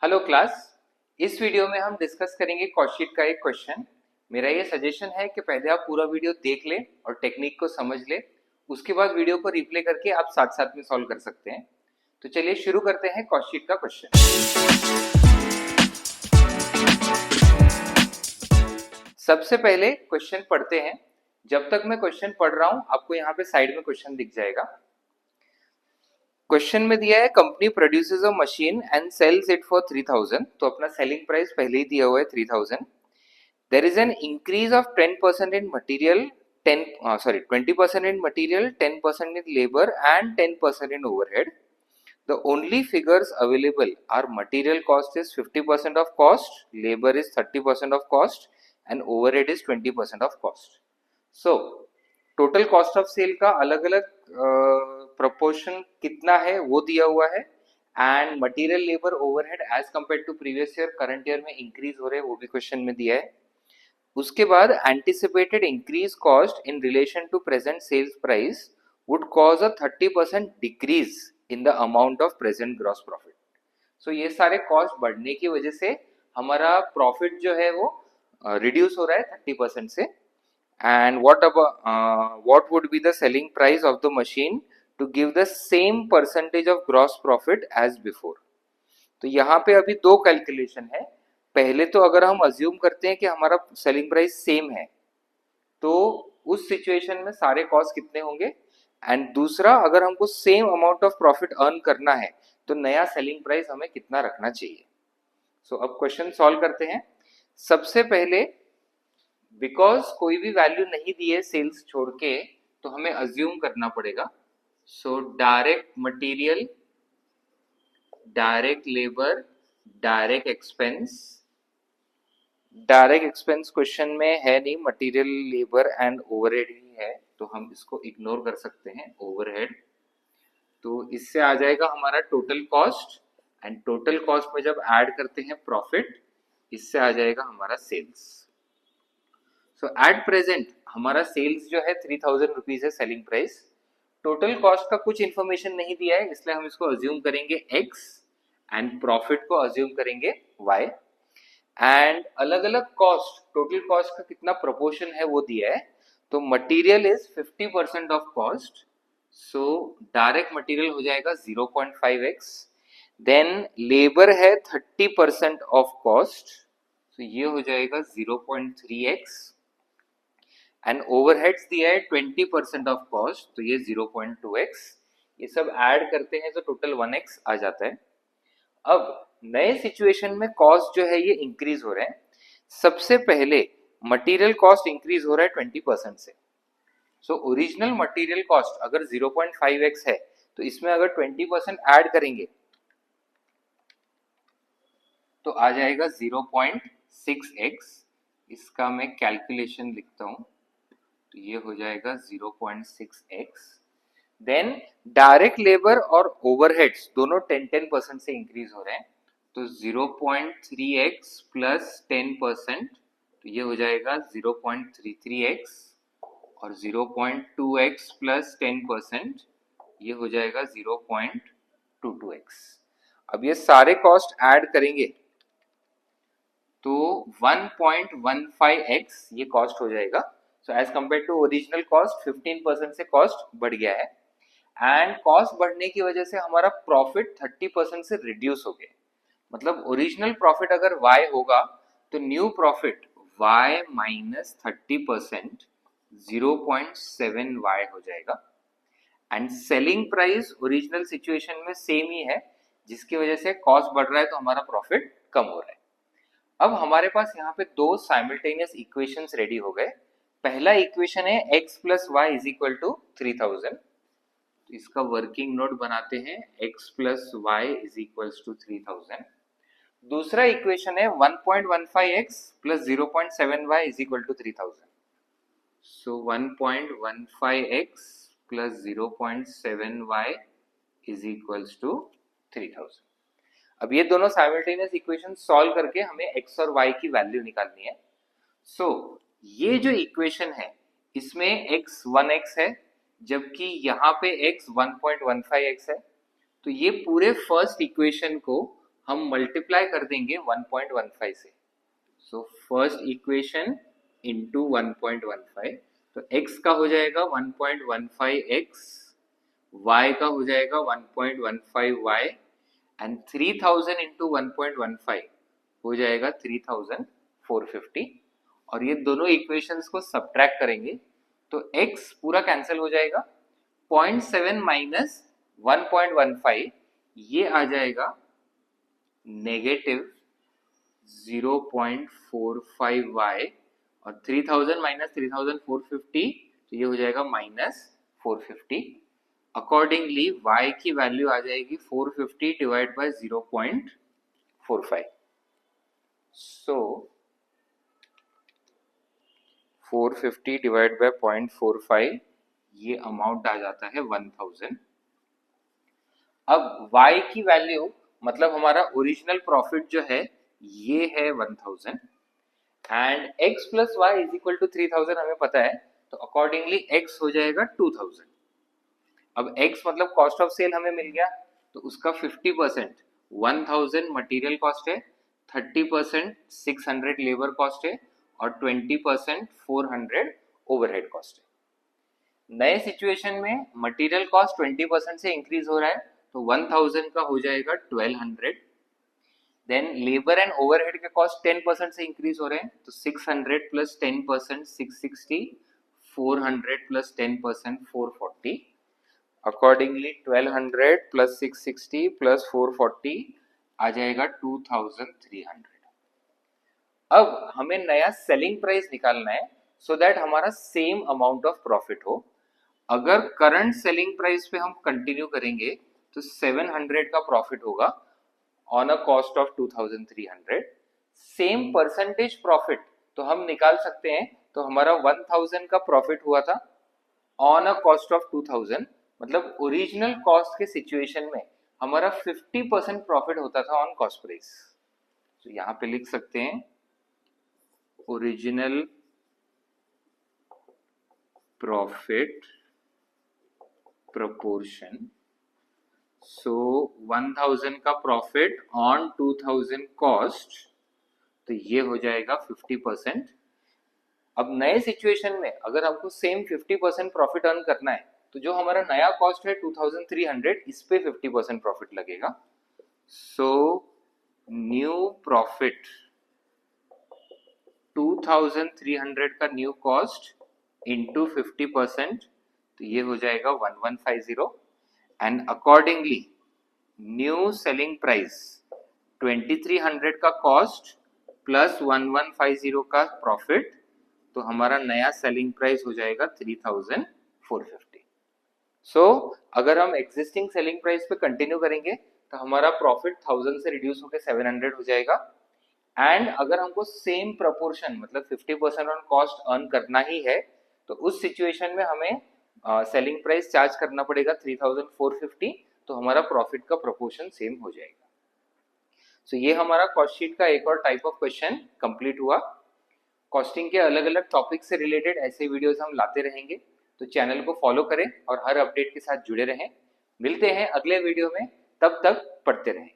Hello class. इस video में हम डिस्कस करेंगे कॉस्ट शीट का एक क्वेश्चन। मेरा ये सजेशन है कि पहले आप पूरा वीडियो देख लें और टेक्निक को समझ लें, उसके बाद वीडियो को रिप्ले करके आप साथ साथ में सॉल्व कर सकते हैं। तो चलिए शुरू करते हैं कॉस्ट शीट का क्वेश्चन। सबसे पहले क्वेश्चन पढ़ते हैं। जब तक मैं क्वेश्चन पढ़ रहा हूं आपको यहाँ पे साइड में क्वेश्चन दिख जाएगा। क्वेश्चन में दिया है company produces a machine and sells it for 3000। तो अपना सेलिंग प्राइस पहले ही दिया हुआ है 3000। There is an increase of 10% in material, 20% in material, 10% in labor and 10% in overhead. The only figures available are material cost is 50% of cost, labor is 30% of cost and overhead is 20% of cost. So, total cost of sale का अलग अलग proportion कितना है वो दिया हुआ है and material labor overhead as compared to previous year current year में increase हो रहे हैं वो भी क्वेश्चन में दिया है। उसके बाद anticipated increase cost in relation to present sales price would cause a 30% decrease in the amount of present gross profit. So ये सारे कॉस्ट बढ़ने की वजह से हमारा प्रॉफिट जो है वो रिड्यूस हो रहा है 30% से। And what would be the selling price of the machine to give the same percentage of gross profit as before. तो यहाँ पे अभी दो कैलकुलेशन है। पहले तो अगर हम अज्यूम करते हैं कि हमारा सेलिंग प्राइस सेम है तो उस सिचुएशन में सारे कॉस्ट कितने होंगे, एंड दूसरा अगर हमको same amount of profit earn करना है तो नया सेलिंग प्राइस हमें कितना रखना चाहिए। सो अब क्वेश्चन सॉल्व करते हैं। सबसे पहले बिकॉज कोई भी वैल्यू नहीं दी है सेल्स छोड़ के तो हमें अज्यूम करना पड़ेगा। So direct material, direct labour, direct expense. Direct expense question में है नहीं, मटेरियल लेबर एंड ओवरहेड ही है तो हम इसको इग्नोर कर सकते हैं ओवरहेड। तो इससे आ जाएगा हमारा total cost and total cost में जब ऐड करते हैं प्रॉफिट इससे आ जाएगा हमारा सेल्स। सो एट प्रेजेंट हमारा सेल्स जो है 3000 रुपीज है सेलिंग प्राइस। टोटल कॉस्ट का कुछ इंफॉर्मेशन नहीं दिया है इसलिए हम इसको अज्यूम करेंगे x एंड प्रॉफिट को अज्यूम करेंगे y। एंड अलग अलग कॉस्ट, टोटल कॉस्ट का कितना प्रोपोर्शन है वो दिया है। तो material is 50% of cost, so direct material हो जाएगा 0.5x। देन लेबर है 30% ऑफ कॉस्ट, तो ये हो जाएगा 0.3x। एंड ओवरहेड्स दिया है 20% ऑफ कॉस्ट तो ये 0.2x। ये सब ऐड करते हैं तो टोटल 1x आ जाता है। अब नए सिचुएशन में कॉस्ट जो है ये इंक्रीज हो रहे हैं। सबसे पहले मटेरियल कॉस्ट इंक्रीज हो रहा है 20% से। सो ओरिजिनल मटेरियल कॉस्ट अगर 0.5x है तो इसमें अगर 20% ऐड करेंगे तो आ जाएगा 0.6x। इसका मैं कैलकुलेशन लिखता हूं तो ये हो जाएगा 0.6x। देन डायरेक्ट लेबर और ओवरहेड्स दोनों 10% से इंक्रीज हो रहे हैं तो 0.3x प्लस 10% तो ये हो जाएगा 0.33x और 0.2x प्लस 10% ये हो जाएगा 0.22x। अब ये सारे कॉस्ट ऐड करेंगे तो 1.15x ये कॉस्ट हो जाएगा। So as compare to original cost 15% से कॉस्ट बढ़ गया है एंड कॉस्ट बढ़ने की वजह से हमारा प्रॉफिट 30% से रिड्यूस हो गया। मतलब ओरिजिनल प्रॉफिट अगर y होगा तो new profit y minus 30% 0.7y हो जाएगा। And selling price original situation में सेम ही है जिसकी वजह से कॉस्ट बढ़ रहा है तो हमारा प्रॉफिट कम हो रहा है। अब हमारे पास यहाँ पे दो साइमल्टेनियस इक्वेशंस रेडी हो गए। पहला इक्वेशन है x plus y is equal to 3000। इसका वर्किंग नोट बनाते हैं x plus y is equal to 3000। दूसरा इक्वेशन है 1.15x plus 0.7y is equal to 3000। So 1.15x plus 0.7y is equal to 3000। अब ये दोनों साइमल्टेनियस इक्वेशन सॉल्व करके हमें x और y की वैल्यू निकालनी है। सो ये जो इक्वेशन है इसमें x 1x है जबकि यहाँ पे x 1.15x है। तो ये पूरे फर्स्ट इक्वेशन को हम मल्टीप्लाई कर देंगे 1.15 से। सो फर्स्ट इक्वेशन इंटू 1.15, तो x का हो जाएगा 1.15x, y का हो जाएगा 1.15y एंड 3000 इंटू 1.15 हो जाएगा 3450। और ये दोनों इक्वेशंस को सब्ट्रैक्ट करेंगे तो x पूरा कैंसिल हो जाएगा, 0.7 माइनस 1.15 ये आ जाएगा नेगेटिव 0.45y और 3000 माइनस 3450 तो ये हो जाएगा माइनस 450। अकॉर्डिंगली y की वैल्यू आ जाएगी 450 divide by 0.45। So 450 divide by 0.45 ये अमाउंट आ जाता है 1000। अब y की वैल्यू मतलब हमारा ओरिजिनल प्रॉफिट जो है ये है 1000 and x plus y is equal to 3000 हमें पता है, तो अकॉर्डिंगली x हो जाएगा 2000। अब x मतलब कॉस्ट ऑफ सेल हमें मिल गया, तो उसका 50% 1000 मटेरियल कॉस्ट है, 30% 600 लेबर कॉस्ट है और 20% 400 ओवरहेड कॉस्ट है। नए सिचुएशन में मटेरियल कॉस्ट 20% से इंक्रीज हो रहा है, तो 1000 का हो जाएगा 1200। देन लेबर एंड ओवरहेड के कॉस्ट 10% से इंक्रीज हो रहे हैं, तो 600 plus 10% 660, 400 plus 10% 440। Accordingly 1200 plus 660 plus 440 आ जाएगा 2300। अब हमें नया सेलिंग प्राइस निकालना है सो दैट हमारा सेम अमाउंट ऑफ प्रॉफिट हो। अगर करंट सेलिंग प्राइस पे हम कंटिन्यू करेंगे तो 700 का प्रॉफिट होगा on a cost of 2300। Same percentage profit तो हम निकाल सकते हैं, तो हमारा 1000 का प्रॉफिट हुआ था ऑन अ कॉस्ट ऑफ 2000, मतलब ओरिजिनल कॉस्ट के सिचुएशन में हमारा 50% प्रॉफिट होता था ऑन कॉस्ट प्राइस। तो यहां पे लिख सकते हैं ओरिजिनल प्रॉफिट proportion। सो 1000 का प्रॉफिट ऑन 2000 कॉस्ट, तो ये हो जाएगा 50%। अब नए सिचुएशन में अगर हमको सेम 50% प्रॉफिट अर्न करना है, तो जो हमारा नया कॉस्ट है 2300 इस पे 50% प्रॉफिट लगेगा। सो न्यू प्रॉफिट 2300 का न्यू कॉस्ट इंटू 50%, तो ये हो जाएगा 1150 and accordingly new selling price 2300 का कॉस्ट प्लस 1150 का प्रॉफिट, तो हमारा नया सेलिंग प्राइस हो जाएगा 3450। सो अगर हम एग्जिस्टिंग सेलिंग प्राइस पे कंटिन्यू करेंगे तो हमारा प्रॉफिट 1000 से रिड्यूस होकर 700 हो जाएगा। एंड अगर हमको सेम प्रपोर्शन मतलब 50% ऑन कॉस्ट अर्न करना ही है, तो उस सिचुएशन में हमें सेलिंग प्राइस चार्ज करना पड़ेगा 3450, तो हमारा प्रॉफिट का प्रोपोर्शन सेम हो जाएगा। सो ये हमारा कॉस्ट शीट का एक और टाइप ऑफ क्वेश्चन कंप्लीट हुआ। कॉस्टिंग के अलग अलग टॉपिक से रिलेटेड ऐसे वीडियोस हम लाते रहेंगे, तो चैनल को फॉलो करें और हर अपडेट के साथ जुड़े रहें। मिलते हैं अगले वीडियो में, तब तक पढ़ते रहें।